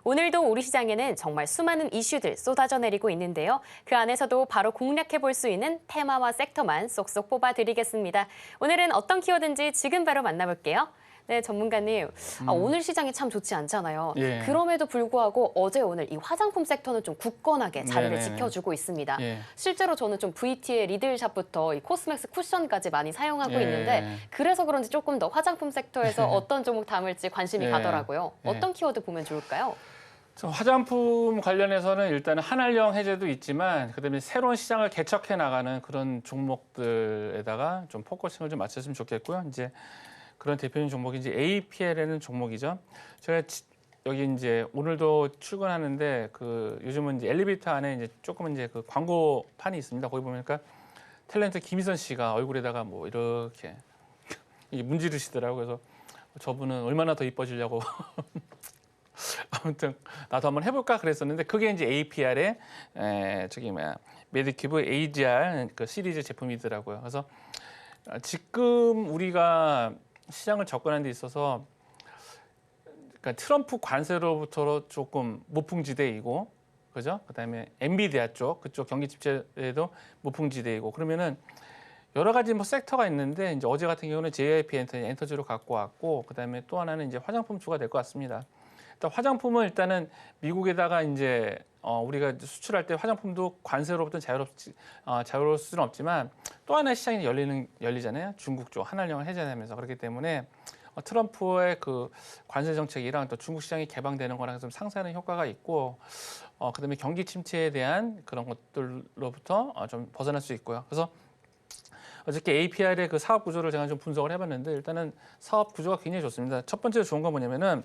오늘도 우리 시장에는 정말 수많은 이슈들 쏟아져 내리고 있는데요. 그 안에서도 바로 공략해 볼 수 있는 테마와 섹터만 쏙쏙 뽑아드리겠습니다. 오늘은 어떤 키워드인지 지금 바로 만나볼게요. 네, 전문가님. 오늘 시장이 참 좋지 않잖아요. 예. 그럼에도 불구하고 어제 오늘 이 화장품 섹터는 좀 굳건하게 자리를 네네네. 지켜주고 있습니다. 예. 실제로 저는 좀 VT의 리들샵부터 이 코스맥스 쿠션까지 많이 사용하고 예. 있는데 그래서 그런지 조금 더 화장품 섹터에서 어떤 종목 담을지 관심이 예. 가더라고요. 예. 어떤 키워드 보면 좋을까요? 화장품 관련해서는 일단은 한알령 해제도 있지만 그다음에 새로운 시장을 개척해 나가는 그런 종목들에다가 좀 포커싱을 좀 맞췄으면 좋겠고요. 이제 그런 대표적인 종목이 이제 APL이라는 종목이죠. 제가 여기 이제 오늘도 출근하는데 그 요즘은 이제 엘리베이터 안에 이제 조금 이제 그 광고판이 있습니다. 거기 보니까 탤런트 김희선 씨가 얼굴에다가 뭐 이렇게 문지르시더라고요. 그래서 저분은 얼마나 더 이뻐지려고 아무튼 나도 한번 해볼까 그랬었는데 그게 이제 APR의 저기 뭐야 메디큐브 AGR 그 시리즈 제품이더라고요. 그래서 지금 우리가 시장을 접근하는 데 있어서 그러니까 트럼프 관세로부터 조금 무풍지대이고 그죠? 그다음에 엔비디아 쪽 그쪽 경기 침체에도 무풍지대이고 그러면은 여러 가지 뭐 섹터가 있는데 이제 어제 같은 경우는 JYP 엔터지로 갖고 왔고 그다음에 또 하나는 이제 화장품 주가 될 것 같습니다. 일단 화장품은 일단은 미국에다가 이제 우리가 수출할 때 화장품도 관세로부터 자유로울 수는 없지만 또 하나의 시장이 열리잖아요. 중국 쪽 한알령을 해제하면서 그렇기 때문에 트럼프의 그 관세 정책이랑 또 중국 시장이 개방되는 거랑 좀 상쇄하는 효과가 있고 그다음에 경기 침체에 대한 그런 것들로부터 좀 벗어날 수 있고요. 그래서 어저께 APR의 그 사업 구조를 제가 좀 분석을 해봤는데 일단은 사업 구조가 굉장히 좋습니다. 첫 번째로 좋은 건 뭐냐면은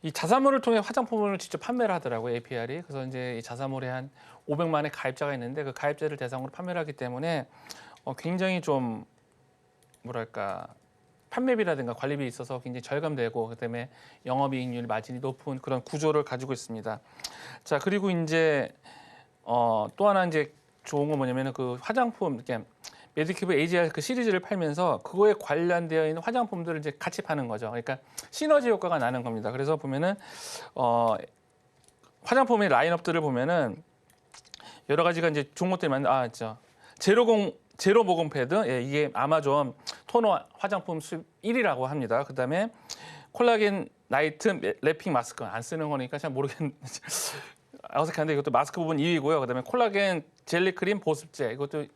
이 자사몰을 통해 화장품을 직접 판매를 하더라고요, APR이. 그래서 이제 이 자사몰에 한 500만의 가입자가 있는데 그 가입자를 대상으로 판매를 하기 때문에 굉장히 좀 뭐랄까 판매비라든가 관리비 있어서 굉장히 절감되고 그다음에 영업이익률 마진이 높은 그런 구조를 가지고 있습니다. 자 그리고 이제 또 하나 이제 좋은 건 뭐냐면은 그 화장품 이렇게 메디큐브 AGR 그 시리즈를 팔면서 그거에 관련되어 있는 화장품들을 이제 같이 파는 거죠. 그러니까 시너지 효과가 나는 겁니다. 그래서 보면은 화장품의 라인업들을 보면은 여러 가지가 이제 종목들이 많은데 제로 모공 패드 이게 아마존 토너 화장품 수입 1위라고 합니다. 그다음에 콜라겐 나이트 랩핑 마스크 안 쓰는 거니까 잘 모르겠는데 어색한데 이것도 마스크 부분 2위고요. 그다음에 콜라겐 젤리 크림 보습제 이것도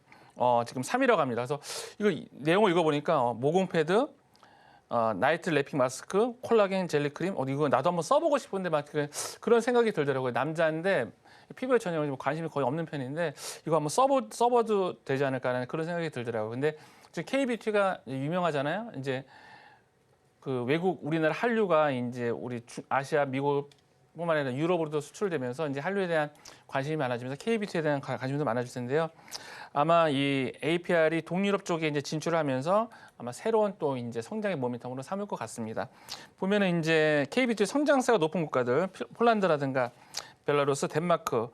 지금 3위라고 합니다. 그래서 이거 내용을 읽어보니까 모공 패드, 나이트 랩핑 마스크, 콜라겐 젤리 크림, 이거 나도 한번 써보고 싶은데 막 그런 생각이 들더라고요. 남자인데 피부에 전혀 관심이 거의 없는 편인데 이거 한번 써봐도 되지 않을까라는 그런 생각이 들더라고요. 근데 지금 K뷰티가 유명하잖아요. 이제 그 외국 우리나라 한류가 이제 우리 아시아, 미국 뿐만 아니라 유럽으로도 수출되면서 이제 한류에 대한 관심이 많아지면서 K뷰티에 대한 관심도 많아질 텐데요. 아마 이 APR이 동유럽 쪽에 이제 진출하면서 아마 새로운 또 이제 성장의 모멘텀으로 삼을 것 같습니다. 보면은 이제 K뷰티 성장세가 높은 국가들, 폴란드라든가 벨라루스, 덴마크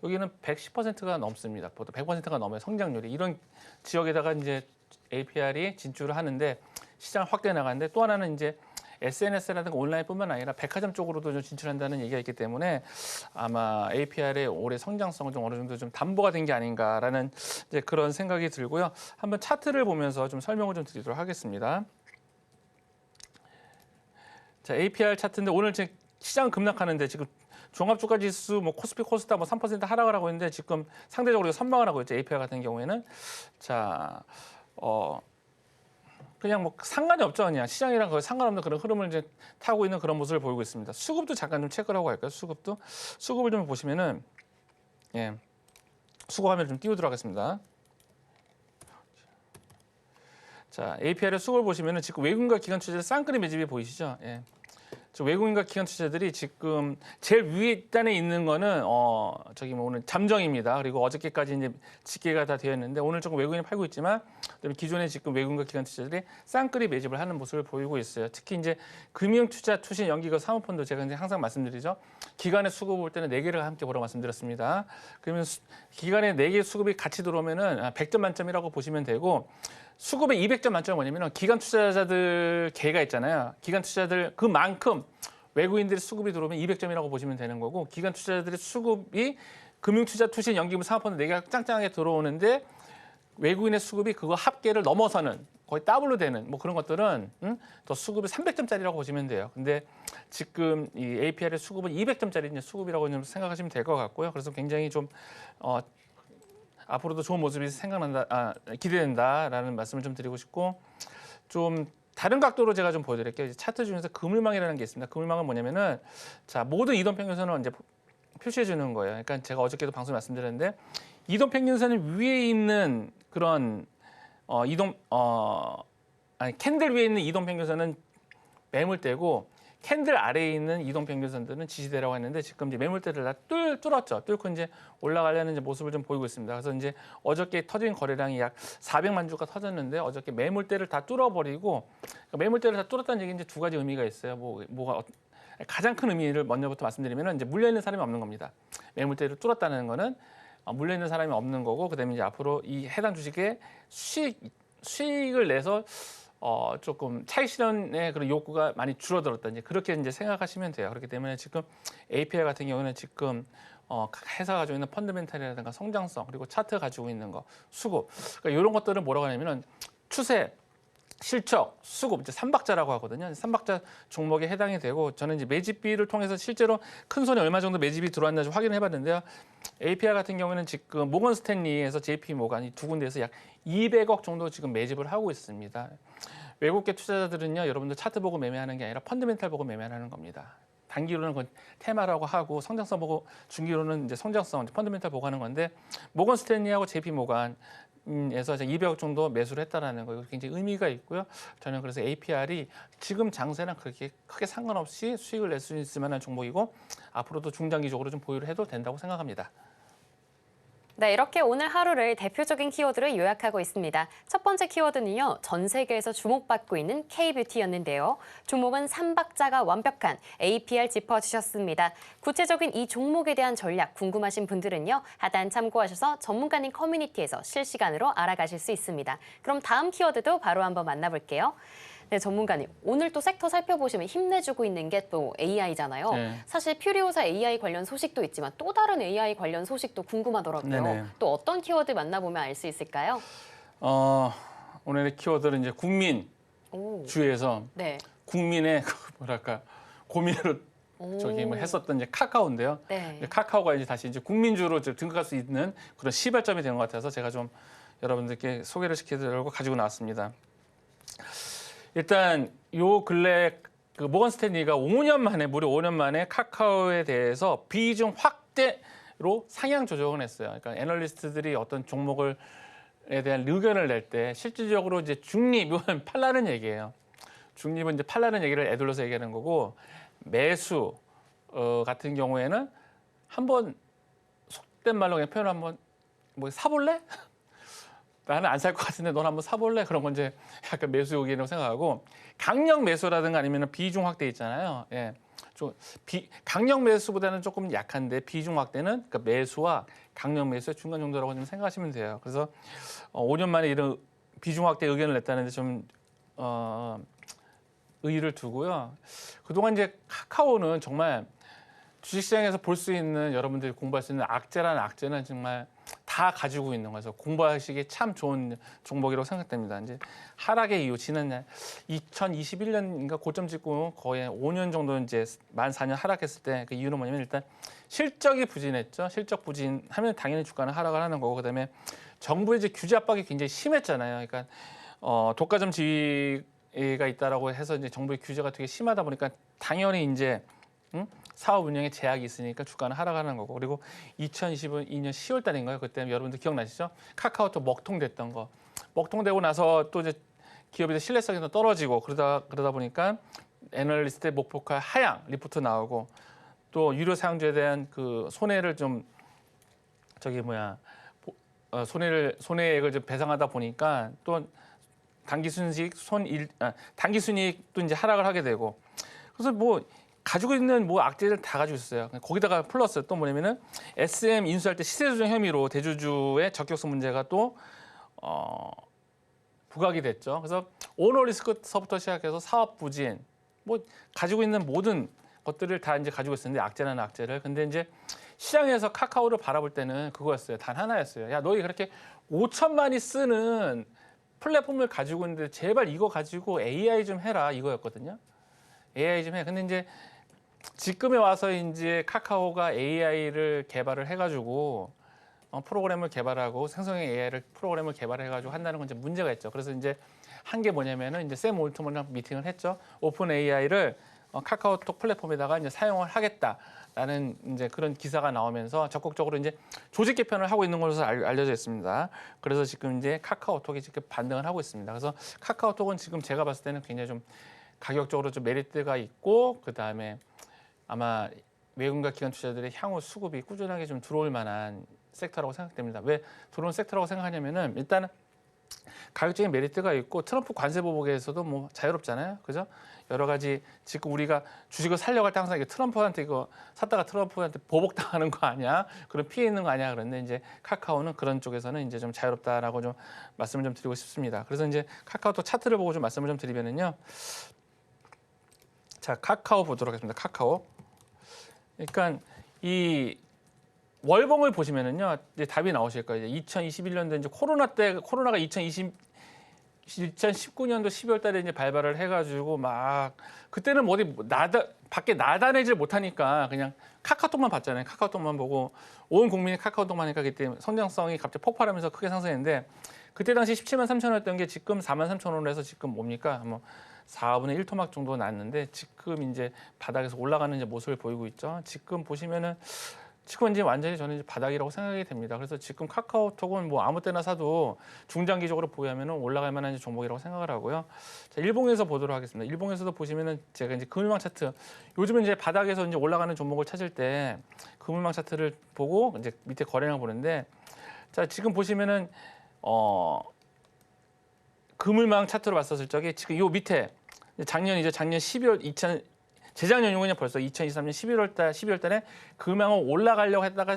여기는 110%가 넘습니다. 보통 100%가 넘어요. 성장률이 이런 지역에다가 이제 APR이 진출을 하는데 시장을 확대해 나가는데 또 하나는 이제 SNS라든가 온라인뿐만 아니라 백화점 쪽으로도 좀 진출한다는 얘기가 있기 때문에 아마 APR의 올해 성장성은 좀 어느 정도 좀 담보가 된 게 아닌가라는 이제 그런 생각이 들고요. 한번 차트를 보면서 좀 설명을 좀 드리도록 하겠습니다. 자, APR 차트인데 오늘 지금 시장 급락하는데 지금 종합주가지수 뭐 코스피 코스닥 뭐 3% 하락을 하고 있는데 지금 상대적으로 선방을 하고 있죠. APR 같은 경우에는 자 그냥 뭐 상관이 없죠. 그냥 시장이랑 거의 상관없는 그런 흐름을 이제 타고 있는 그런 모습을 보이고 있습니다. 수급도 잠깐 좀 체크를 하고 갈까요? 수급을 좀 보시면은 수급 화면을 좀 띄우도록 하겠습니다. 자, APR의 수급을 보시면은 지금 외국인과 기관 투자자 쌍끌이 매집이 보이시죠? 외국인과 기관 투자들이 지금 제일 위에 단에 있는 거는 저기 뭐 오늘 잠정입니다. 그리고 어저께까지 이제 집계가 다 되어 있는데 오늘 조금 외국인이 팔고 있지만 그다음에 기존에 지금 외국인과 기관 투자들이 쌍끌이 매집을 하는 모습을 보이고 있어요. 특히 이제 금융 투자 투신 연기금 사모펀드 제가 이제 항상 말씀드리죠. 기관의 수급 볼 때는 4개를 함께 보라고 말씀드렸습니다. 그러면 기관의 4개 수급이 같이 들어오면은 100점 만점이라고 보시면 되고 수급의 200점 만점은 뭐냐면 기관 투자자들 개가 있잖아요. 기관 투자자들 그만큼 외국인들의 수급이 들어오면 200점이라고 보시면 되는 거고 기관 투자자들의 수급이 금융투자 투신 연기금 상업펀드 4개가 짱짱하게 들어오는데 외국인의 수급이 그거 합계를 넘어서는 거의 더블로 되는 뭐 그런 것들은 더 수급이 300점짜리라고 보시면 돼요. 근데 지금 이 APR의 수급은 200점짜리 수급이라고 좀 생각하시면 될 것 같고요. 그래서 굉장히 좀 앞으로도 좋은 모습이 기대된다라는 말씀을 좀 드리고 싶고 좀 다른 각도로 제가 좀 보여드릴게요. 차트 중에서 그물망이라는 게 있습니다. 그물망은 뭐냐면은 자 모든 이동평균선을 이제 표시해 주는 거예요. 그러니까 제가 어저께도 방송 말씀드렸는데 이동평균선 위에 있는 그런 캔들 위에 있는 이동평균선은 매물대고 캔들 아래에 있는 이동평균선들은 지지대라고 했는데 지금 이제 매물대를 다 뚫었죠. 뚫고 이제 올라가려는 이제 모습을 좀 보이고 있습니다. 그래서 이제 어저께 터진 거래량이 약 400만 주가 터졌는데 어저께 매물대를 다 뚫어버리고 그러니까 매물대를 다 뚫었다는 얘기는 이제 두 가지 의미가 있어요. 뭐가 가장 큰 의미를 먼저부터 말씀드리면 이제 물려 있는 사람이 없는 겁니다. 매물대를 뚫었다는 거는 물려 있는 사람이 없는 거고 그다음에 이제 앞으로 이 해당 주식에 수익을 내서 조금 차익 실현의 그런 욕구가 많이 줄어들었다 이제 그렇게 이제 생각하시면 돼요. 그렇기 때문에 지금 APR 같은 경우는 지금 회사가 가지고 있는 펀더멘탈이라든가 성장성 그리고 차트 가지고 있는 거 수급 그러니까 이런 것들을 뭐라고 하냐면은 추세 실적, 수급, 이제 3박자라고 하거든요. 3박자 종목에 해당이 되고 저는 이제 매집비를 통해서 실제로 큰 손에 얼마 정도 매집이 들어왔나 좀 확인을 해봤는데요. APR 같은 경우에는 지금 모건 스탠리에서 JP 모간이 두 군데에서 약 200억 정도 지금 매집을 하고 있습니다. 외국계 투자자들은요, 여러분들 차트 보고 매매하는 게 아니라 펀더멘탈 보고 매매하는 겁니다. 단기로는 그 테마라고 하고 성장성 보고 중기로는 이제 성장성, 펀더멘탈 보고 하는 건데 모건 스탠리하고 JP 모간 에서 200억 정도 매수를 했다라는 거 굉장히 의미가 있고요. 저는 그래서 APR이 지금 장세랑 그렇게 크게 상관없이 수익을 낼 수 있을 만한 종목이고 앞으로도 중장기적으로 좀 보유를 해도 된다고 생각합니다. 네, 이렇게 오늘 하루를 대표적인 키워드를 요약하고 있습니다. 첫 번째 키워드는요, 전 세계에서 주목받고 있는 K뷰티였는데요. 종목은 3박자가 완벽한 APR 짚어주셨습니다. 구체적인 이 종목에 대한 전략 궁금하신 분들은요, 하단 참고하셔서 전문가님 커뮤니티에서 실시간으로 알아가실 수 있습니다. 그럼 다음 키워드도 바로 한번 만나볼게요. 네, 전문가님. 오늘 또 섹터 살펴보시면 힘내주고 있는 게 또 AI잖아요. 네. 사실 퓨리오사 AI 관련 소식도 있지만 또 다른 AI 관련 소식도 궁금하더라고요. 네네. 또 어떤 키워드 만나보면 알 수 있을까요? 오늘의 키워드는 이제 국민 오, 주에서 네. 국민의 뭐랄까 고민을 저기 뭐 했었던 이제 카카오인데요. 네. 이제 카카오가 이제 다시 이제 국민주로 등극할 수 있는 그런 시발점이 되는 것 같아서 제가 좀 여러분들께 소개를 시켜드리려고 가지고 나왔습니다. 일단 요 근래 그 모건 스탠리가 5년 만에 무려 5년 만에 카카오에 대해서 비중 확대로 상향 조정을 했어요. 그러니까 애널리스트들이 어떤 종목에 대한 의견을 낼 때 실질적으로 이제 중립은 팔라는 얘기예요. 중립은 이제 팔라는 얘기를 애둘러서 얘기하는 거고 매수 같은 경우에는 한번 속된 말로 그냥 표현 한번 뭐 사볼래? 나는 안 살 것 같은데 넌 한번 사볼래? 그런 건 이제 약간 매수 의견이라고 생각하고 강력 매수라든가 아니면 비중 확대 있잖아요. 예. 좀 강력 매수보다는 조금 약한데 비중 확대는 그러니까 매수와 강력 매수의 중간 정도라고 좀 생각하시면 돼요. 그래서 5년 만에 이런 비중 확대 의견을 냈다는데 좀 의의를 두고요. 그동안 이제 카카오는 정말 주식시장에서 볼 수 있는 여러분들이 공부할 수 있는 악재라는 악재는 정말 다 가지고 있는 거라서 공부하시기에 참 좋은 종목이라고 생각됩니다. 이제 하락의 이유 지난 2021년인가 고점 찍고 거의 5년 정도 이제 만 4년 하락했을 때 그 이유는 뭐냐면 일단 실적이 부진했죠. 실적 부진하면 당연히 주가는 하락을 하는 거고 그다음에 정부의 이제 규제 압박이 굉장히 심했잖아요. 그러니까 독과점 지위가 있다라고 해서 이제 정부의 규제가 되게 심하다 보니까 당연히 이제 사업 운영에 제약이 있으니까 주가는 하락하는 거고 그리고 2022년 10월 달인가요? 그때 여러분들 기억나시죠? 카카오톡 먹통됐던 거 먹통되고 나서 또 이제 기업의 신뢰성이 더 떨어지고 그러다 보니까 애널리스트의 목표가 하향 리포트 나오고 또 유료 사용자에 대한 그 손해를 좀 손해액을 좀 배상하다 보니까 또 단기 순이익도 이제 하락을 하게 되고 그래서 뭐 가지고 있는 뭐 악재를 다 가지고 있어요. 거기다가 플러스 또 뭐냐면은 SM 인수할 때 시세 조정 혐의로 대주주의 적격성 문제가 또 부각이 됐죠. 그래서 오너 리스크서부터 시작해서 사업 부진, 뭐 가지고 있는 모든 것들을 다 이제 가지고 있었는데 악재나 악재를. 근데 이제 시장에서 카카오를 바라볼 때는 그거였어요. 단 하나였어요. 야, 너희 그렇게 5천만이 쓰는 플랫폼을 가지고 있는데 제발 이거 가지고 AI 좀 해라 이거였거든요. AI 좀 해. 근데 이제 지금에 와서 이제 카카오가 AI를 개발을 해가지고 프로그램을 개발하고 생성형 AI를 프로그램을 개발해가지고 한다는 건 이제 문제가 있죠. 그래서 이제 한 게 뭐냐면은 이제 샘 올트먼이랑 미팅을 했죠. 오픈 AI를 카카오톡 플랫폼에다가 이제 사용을 하겠다라는 이제 그런 기사가 나오면서 적극적으로 이제 조직 개편을 하고 있는 것으로 알려져 있습니다. 그래서 지금 이제 카카오톡이 지금 반등을 하고 있습니다. 그래서 카카오톡은 지금 제가 봤을 때는 굉장히 좀 가격적으로 좀 메리트가 있고 그 다음에 아마 외국인과 기관 투자들의 향후 수급이 꾸준하게 좀 들어올 만한 섹터라고 생각됩니다. 왜 들어온 섹터라고 생각하냐면은 일단은 가격적인 메리트가 있고 트럼프 관세 보복에서도 뭐 자유롭잖아요. 그죠? 여러 가지 지금 우리가 주식을 살려고 할 때 항상 이게 트럼프한테 이거 샀다가 트럼프한테 보복당하는 거 아니야? 그런 피해 있는 거 아니야? 그런데 이제 카카오는 그런 쪽에서는 이제 좀 자유롭다라고 좀 말씀을 좀 드리고 싶습니다. 그래서 이제 카카오톡 차트를 보고 좀 말씀을 좀 드리면은요. 자, 카카오 보도록 하겠습니다. 카카오. 그러니까 이 월봉을 보시면은요, 이제 답이 나오실 거예요. 2021년도 이제 코로나가 2019년도 12월 달에 이제 발발을 해가지고 막 그때는 뭐 어디 밖에 나다니질 못하니까 그냥 카카오톡만 봤잖아요. 카카오톡만 보고 온 국민이 카카오톡만 하니까 그때 성장성이 갑자기 폭발하면서 크게 상승했는데 그때 당시 17만 3천 원이었던 게 지금 4만 3천 원으로 해서 지금 뭡니까? 뭐 4분의 1 토막 정도 났는데 지금 이제 바닥에서 올라가는 이제 모습을 보이고 있죠. 지금 보시면은 지금 이제 완전히 저는 이제 바닥이라고 생각이 됩니다. 그래서 지금 카카오톡은 뭐 아무 때나 사도 중장기적으로 보면은 올라갈 만한 이제 종목이라고 생각을 하고요. 자, 일봉에서 보도록 하겠습니다. 일봉에서도 보시면은 제가 이제 금일망 차트, 요즘은 이제 바닥에서 이제 올라가는 종목을 찾을 때 금일망 차트를 보고 이제 밑에 거래량 보는데, 자, 지금 보시면은 금일망 차트로 봤었을 적에 지금 요 밑에 작년 12월 재작년이고 그냥 벌써 2023년 12월 달에 금양을 올라가려고 했다가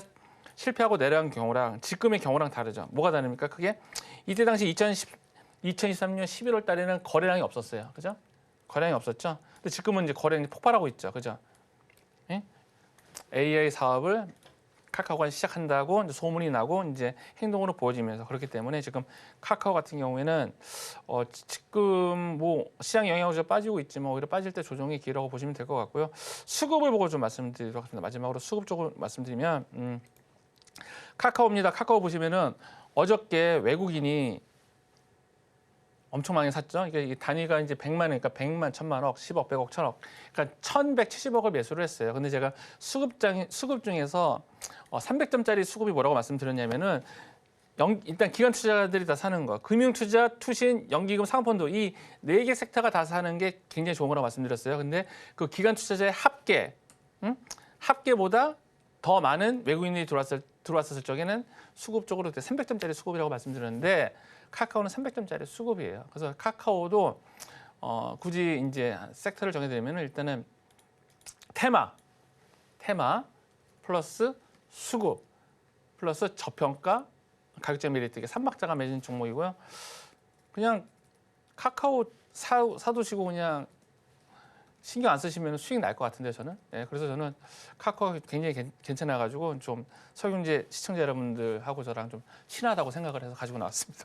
실패하고 내려간 경우랑 지금의 경우랑 다르죠. 뭐가 다릅니까? 그게 이때 당시 2023년 11월 달에는 거래량이 없었어요. 그죠? 거래량이 없었죠. 근데 지금은 이제 거래량이 폭발하고 있죠. 그죠? 예? AI 사업을 카카오가 시작한다고 이제 소문이 나고 이제 행동으로 보여지면서 그렇기 때문에 지금 카카오 같은 경우에는 지금 뭐 시장 영향으로 좀 빠지고 있지만 오히려 빠질 때 조정이 길다고 보시면 될 것 같고요. 수급을 보고 좀 말씀드리도록 하겠습니다. 마지막으로 수급 쪽을 말씀드리면 카카오입니다. 카카오 보시면은 어저께 외국인이 엄청 많이 샀죠. 이게 단위가 이제 100만이니까 100만, 1000만억, 10억, 100억, 1000억. 그러니까 1170억을 매수를 했어요. 근데 제가 수급 중에서 300점짜리 수급이 뭐라고 말씀드렸냐면은 일단 기관 투자자들이 다 사는 거, 금융투자, 투신, 연기금, 사모펀드 이 4개 섹터가 다 사는 게 굉장히 좋은 거라고 말씀드렸어요. 근데 그 기관 투자자의 합계보다 더 많은 외국인이 들어왔을 적에는 수급 쪽으로 300점짜리 수급이라고 말씀드렸는데 카카오는 300점짜리 수급이에요. 그래서 카카오도 굳이 이제 섹터를 정해드리면 일단은 테마 플러스 수급 플러스 저평가 가격적 메리트 이게 3박자가 맺은 종목이고요. 그냥 카카오 사두시고 그냥 신경 안 쓰시면 수익 날 것 같은데 저는. 예, 그래서 저는 카카오가 굉장히 괜찮아가지고 좀 서경제 시청자 여러분들하고 저랑 좀 친하다고 생각을 해서 가지고 나왔습니다.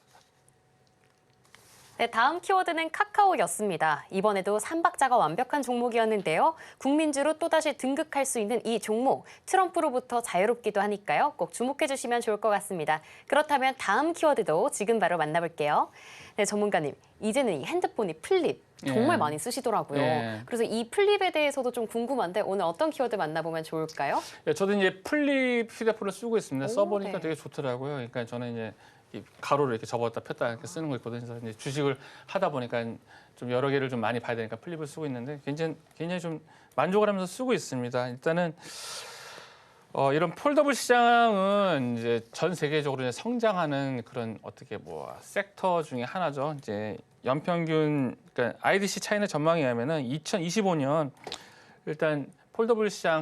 네, 다음 키워드는 카카오였습니다. 이번에도 3박자가 완벽한 종목이었는데요. 국민주로 또다시 등극할 수 있는 이 종목, 트럼프로부터 자유롭기도 하니까요. 꼭 주목해 주시면 좋을 것 같습니다. 그렇다면 다음 키워드도 지금 바로 만나볼게요. 네, 전문가님, 이제는 이 핸드폰이 플립 정말 많이 쓰시더라고요. 그래서 이 플립에 대해서도 좀 궁금한데 오늘 어떤 키워드 만나보면 좋을까요? 저도 이제 플립 휴대폰을 쓰고 있습니다. 써보니까 네. 되게 좋더라고요. 그러니까 저는 이제 이 가로를 이렇게 접었다 폈다 이렇게 쓰는 거 있거든요. 그래서 이제 주식을 하다 보니까 좀 여러 개를 좀 많이 봐야 되니까 플립을 쓰고 있는데 굉장히 좀 만족을 하면서 쓰고 있습니다. 일단은 이런 폴더블 시장은 이제 전 세계적으로 이제 성장하는 그런 어떻게 뭐 섹터 중에 하나죠. 이제 연평균 그러니까 IDC 차이나 전망에 의하면은 2025년 일단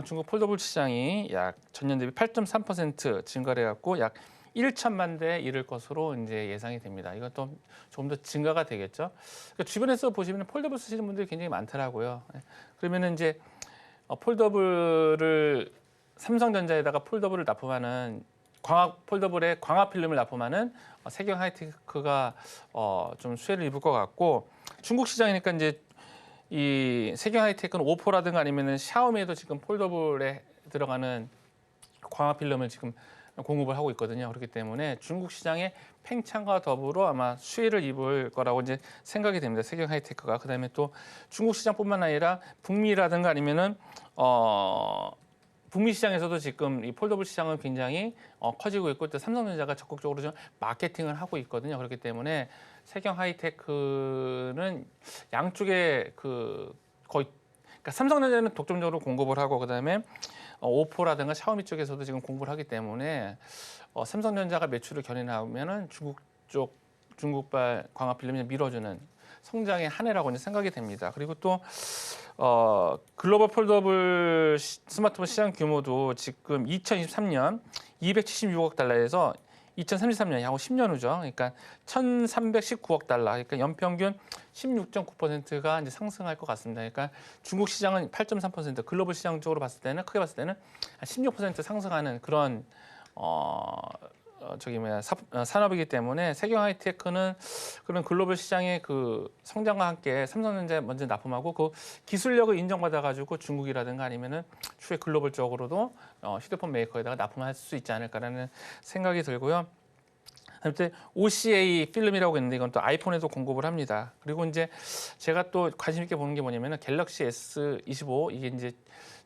중국 폴더블 시장이 약 전년 대비 8.3% 증가를 해갖고 약 1천만 대에 이를 것으로 이제 예상이 됩니다. 이것도 조금 더 증가가 되겠죠. 그러니까 주변에서 보시면 폴더블 쓰시는 분들이 굉장히 많더라고요. 그러면은 이제 폴더블을 삼성전자에다가 폴더블을 납품하는 폴더블에 광학 필름을 납품하는 세경 하이테크가 좀 수혜를 입을 것 같고, 중국 시장이니까 이제 이 세경 하이테크는 오포라든가 아니면은 샤오미에도 지금 폴더블에 들어가는 광학 필름을 지금 공급을 하고 있거든요. 그렇기 때문에 중국 시장의 팽창과 더불어 아마 수혜를 입을 거라고 이제 생각이 됩니다. 세경 하이테크가. 그다음에 또 중국 시장뿐만 아니라 북미라든가 아니면은 북미 시장에서도 지금 이 폴더블 시장은 굉장히 커지고 있고, 또 삼성전자가 적극적으로 좀 마케팅을 하고 있거든요. 그렇기 때문에 세경 하이테크는 양쪽에 거의, 그러니까 삼성전자는 독점적으로 공급을 하고, 그다음에 오포라든가 샤오미 쪽에서도 지금 공부를 하기 때문에 삼성전자가 매출을 견인하면은 중국발 광학 필름이 밀어주는 성장의 한 해라고 이제 생각이 됩니다. 그리고 또 글로벌 폴더블 스마트폰 시장 규모도 지금 2023년 276억 달러에서 2033년 향후 10년 후죠. 그러니까 1,319억 달러. 그러니까 연평균 16.9%가 이제 상승할 것 같습니다. 그러니까 중국 시장은 8.3%, 글로벌 시장 쪽으로 봤을 때는 크게 봤을 때는 16% 상승하는 그런 산업이기 때문에 세경 하이테크는 그런 글로벌 시장의 그 성장과 함께 삼성전자에 먼저 납품하고 그 기술력을 인정받아 가지고 중국이라든가 아니면은 추후에 글로벌 쪽으로도 휴대폰 메이커에다가 납품할 수 있지 않을까라는 생각이 들고요. 아무튼 OCA 필름이라고 있는데 이건 또 아이폰에도 공급을 합니다. 그리고 이제 제가 또 관심 있게 보는 게 뭐냐면은 갤럭시 S25 이게 이제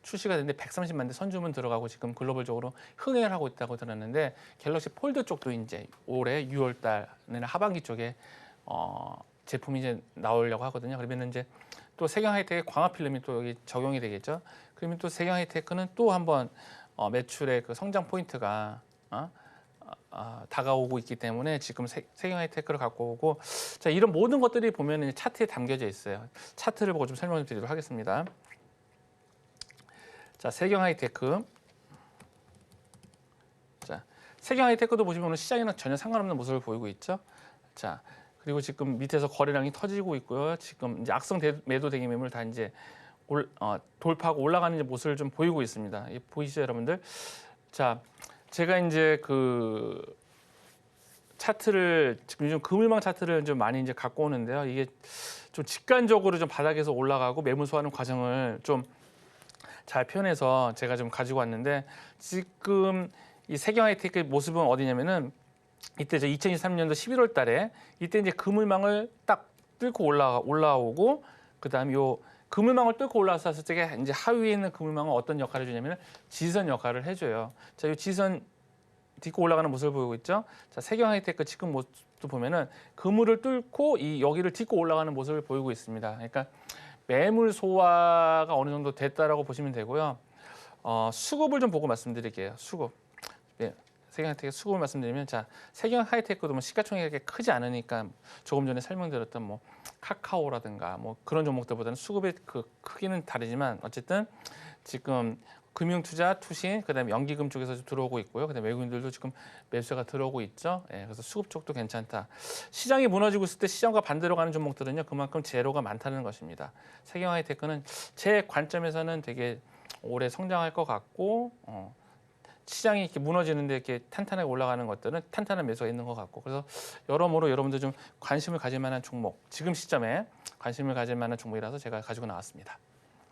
출시가 됐는데 130만 대 선주문 들어가고 지금 글로벌적으로 흥행을 하고 있다고 들었는데, 갤럭시 폴드 쪽도 이제 올해 6월 달 내년 하반기 쪽에 제품이 이제 나오려고 하거든요. 그러면 이제 또 세경 하이텍의 광학 필름이 또 여기 적용이 되겠죠. 그러면 또 세경 하이테크는 또 한번 매출의 그 성장 포인트가 다가오고 있기 때문에 지금 세경 하이테크를 갖고 오고, 자, 이런 모든 것들이 보면 차트에 담겨져 있어요. 차트를 보고 좀 설명을 드리도록 하겠습니다. 자, 세경 하이테크. 자, 세경 하이테크도 보시면 오늘 시장이랑 전혀 상관없는 모습을 보이고 있죠. 자, 그리고 지금 밑에서 거래량이 터지고 있고요. 지금 이제 악성 매도 대기 매물 다 이제 돌파하고 올라가는 이제 모습을 좀 보이고 있습니다. 보이시죠, 여러분들? 자, 제가 이제 그 차트를 지금 요즘 그물망 차트를 좀 많이 이제 갖고 오는데요. 이게 좀 직관적으로 좀 바닥에서 올라가고 매물 소화하는 과정을 좀 잘 표현해서 제가 좀 가지고 왔는데, 지금 이 세경 하이테크의 모습은 어디냐면은 이때 저 2023년도 11월 달에 이때 이제 그물망을 딱 뚫고 올라오고, 그다음에 요 그물망을 뚫고 올라왔을 때 이제 하위에 있는 그물망은 어떤 역할을 해주냐면 지선 역할을 해줘요. 자, 이 지선 딛고 올라가는 모습을 보이고 있죠. 자, 세경 하이테크 지금 모습도 보면은 그물을 뚫고 이 여기를 딛고 올라가는 모습을 보이고 있습니다. 그러니까 매물 소화가 어느 정도 됐다라고 보시면 되고요. 수급을 좀 보고 말씀드릴게요. 수급. 네, 세경 하이테크 수급을 말씀드리면, 자, 세경 하이테크도 뭐 시가총액이 그렇게 크지 않으니까 조금 전에 설명드렸던 뭐 카카오라든가 뭐 그런 종목들보다는 수급의 그 크기는 다르지만 어쨌든 지금 금융투자, 투신, 그다음에 연기금 쪽에서 좀 들어오고 있고요. 그다음에 외국인들도 지금 매수가 들어오고 있죠. 예, 그래서 수급 쪽도 괜찮다. 시장이 무너지고 있을 때 시장과 반대로 가는 종목들은요, 그만큼 재료가 많다는 것입니다. 세경 하이테크는 제 관점에서는 되게 오래 성장할 것 같고, 시장이 이렇게 무너지는데 이렇게 탄탄하게 올라가는 것들은 탄탄한 매수가 있는 것 같고, 그래서 여러모로 여러분들 좀 관심을 가질 만한 종목, 지금 시점에 관심을 가질 만한 종목이라서 제가 가지고 나왔습니다.